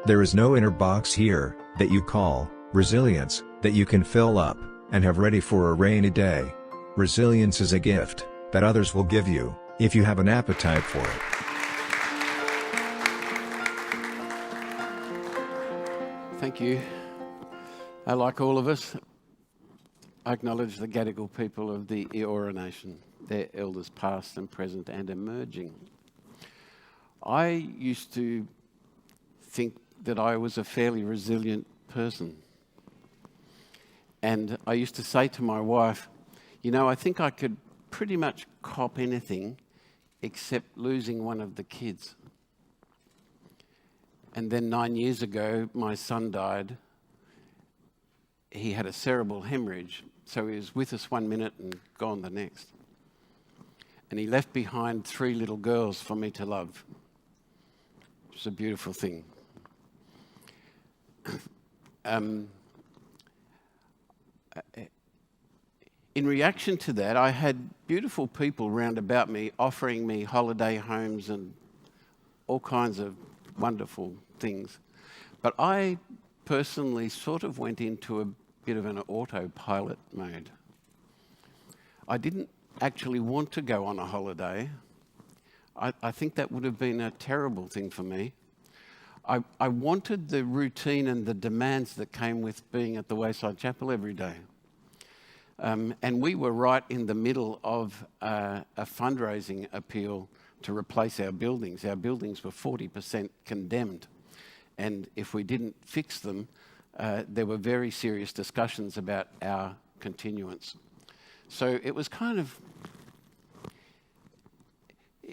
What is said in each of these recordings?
There is no inner box here that you call resilience that you can fill up and have ready for a rainy day. Resilience is a gift that others will give you if you have an appetite for it. Thank you. Like all of us, I acknowledge the Gadigal people of the Eora Nation, their elders past and present and emerging. I used to think that I was a fairly resilient person. And I used to say to my wife, I think I could pretty much cop anything except losing one of the kids. And then 9 years ago, my son died. He had a cerebral hemorrhage, so he was with us 1 minute and gone the next. And he left behind 3 little girls for me to love. It was a beautiful thing. In reaction to that, I had beautiful people round about me offering me holiday homes and all kinds of wonderful things. But I personally sort of went into a bit of an autopilot mode. I didn't actually want to go on a holiday. I think that would have been a terrible thing for me. I wanted the routine and the demands that came with being at the Wayside Chapel every day. And we were right in the middle of a fundraising appeal to replace our buildings. Our buildings were 40% condemned. And if we didn't fix them, there were very serious discussions about our continuance. So it was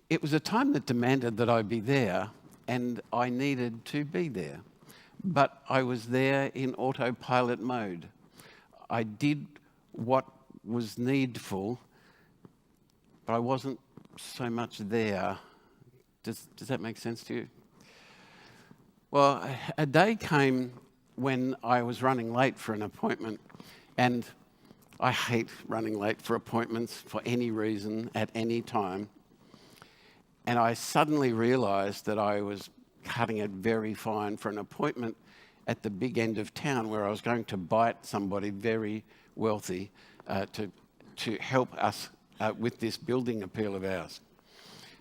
it was a time that demanded that I be there, and I needed to be there. But I was there in autopilot mode. I did what was needful, but I wasn't so much there. Does that make sense to you? Well, a day came when I was running late for an appointment, and I hate running late for appointments for any reason at any time. And I suddenly realised that I was cutting it very fine for an appointment at the big end of town where I was going to bite somebody very wealthy to help us with this building appeal of ours.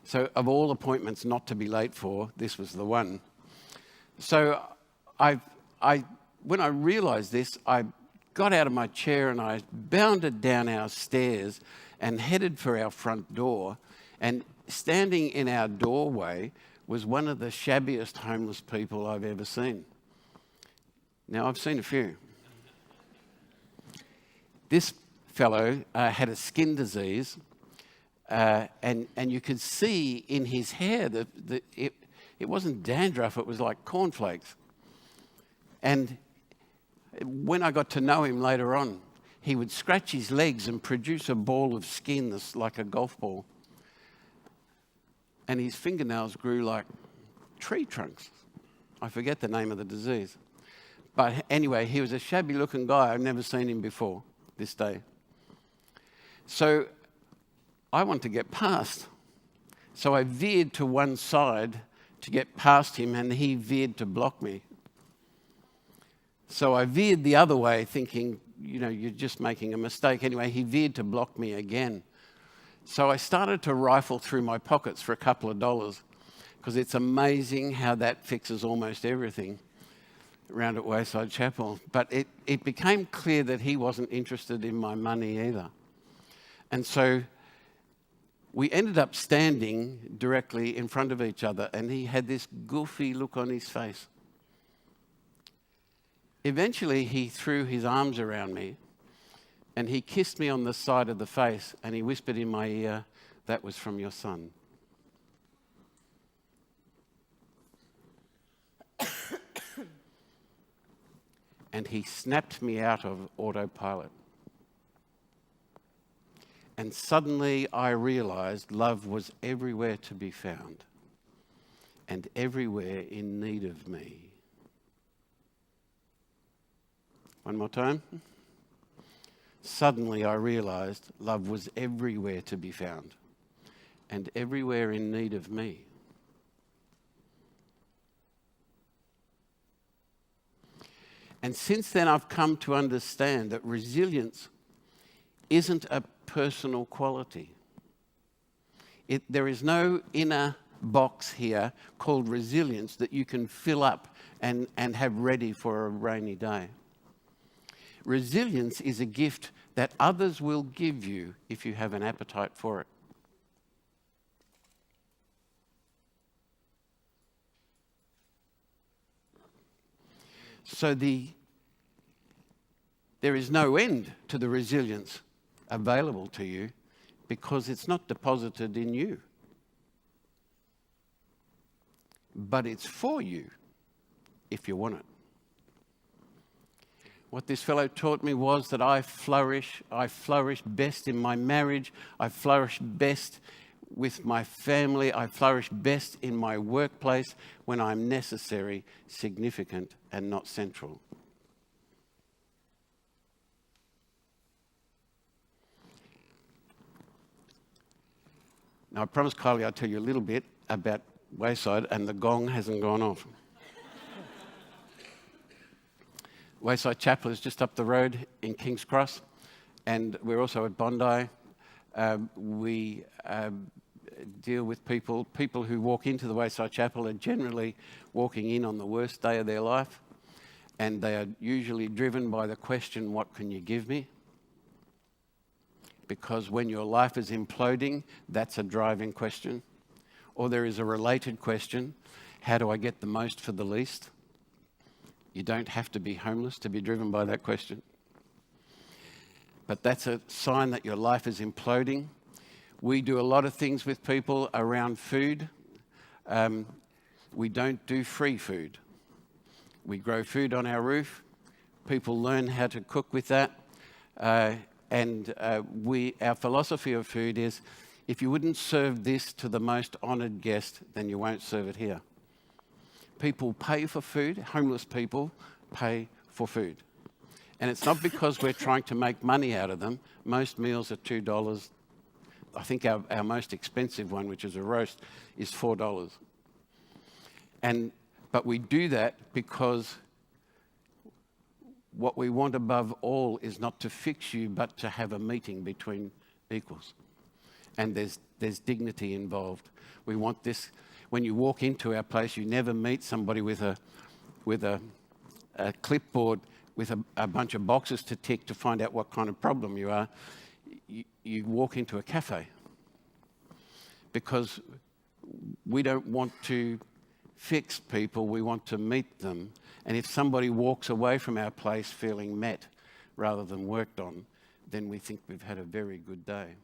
So of all appointments not to be late for, this was the one. So when I realised this, I got out of my chair and I bounded down our stairs and headed for our front door. And standing in our doorway was one of the shabbiest homeless people I've ever seen. Now, I've seen a few. This fellow had a skin disease, and you could see in his hair that it wasn't dandruff, it was like cornflakes. And when I got to know him later on, he would scratch his legs and produce a ball of skin that's like a golf ball. And his fingernails grew like tree trunks. I forget the name of the disease. But anyway, he was a shabby-looking guy. I've never seen him before this day. So I want to get past. So I veered to one side to get past him, and he veered to block me. So I veered the other way, thinking, you're just making a mistake. Anyway, he veered to block me again. So I started to rifle through my pockets for a couple of dollars, because it's amazing how that fixes almost everything around at Wayside Chapel. But it became clear that he wasn't interested in my money either. And so we ended up standing directly in front of each other, and he had this goofy look on his face. Eventually, he threw his arms around me, and he kissed me on the side of the face, and he whispered in my ear, "That was from your son." And he snapped me out of autopilot. And suddenly I realised love was everywhere to be found and everywhere in need of me. One more time. Suddenly I realised love was everywhere to be found and everywhere in need of me. And since then, I've come to understand that resilience isn't a personal quality. There is no inner box here called resilience that you can fill up and have ready for a rainy day. Resilience is a gift that others will give you if you have an appetite for it. So there is no end to the resilience available to you because it's not deposited in you. But it's for you if you want it. What this fellow taught me was that I flourish best in my marriage, I flourish best with my family, I flourish best in my workplace when I'm necessary, significant, and not central. Now, I promised Kylie I'd tell you a little bit about Wayside, and the gong hasn't gone off. Wayside Chapel is just up the road in King's Cross, and we're also at Bondi. We deal with people who walk into the Wayside Chapel are generally walking in on the worst day of their life, and they are usually driven by the question, what can you give me? Because when your life is imploding, that's a driving question. Or there is a related question, how do I get the most for the least? You don't have to be homeless to be driven by that question. But that's a sign that your life is imploding. We do a lot of things with people around food. We don't do free food. We grow food on our roof. People learn how to cook with that. Our philosophy of food is, if you wouldn't serve this to the most honoured guest, then you won't serve it here. People pay for food, homeless people pay for food. And it's not because we're trying to make money out of them. Most meals are $2. I think our most expensive one, which is a roast, is $4. But we do that because what we want above all is not to fix you, but to have a meeting between equals. And there's dignity involved. We want this. When you walk into our place, you never meet somebody with a clipboard with a bunch of boxes to tick to find out what kind of problem you are. You walk into a cafe because we don't want to fix people, we want to meet them. And if somebody walks away from our place feeling met rather than worked on, then we think we've had a very good day.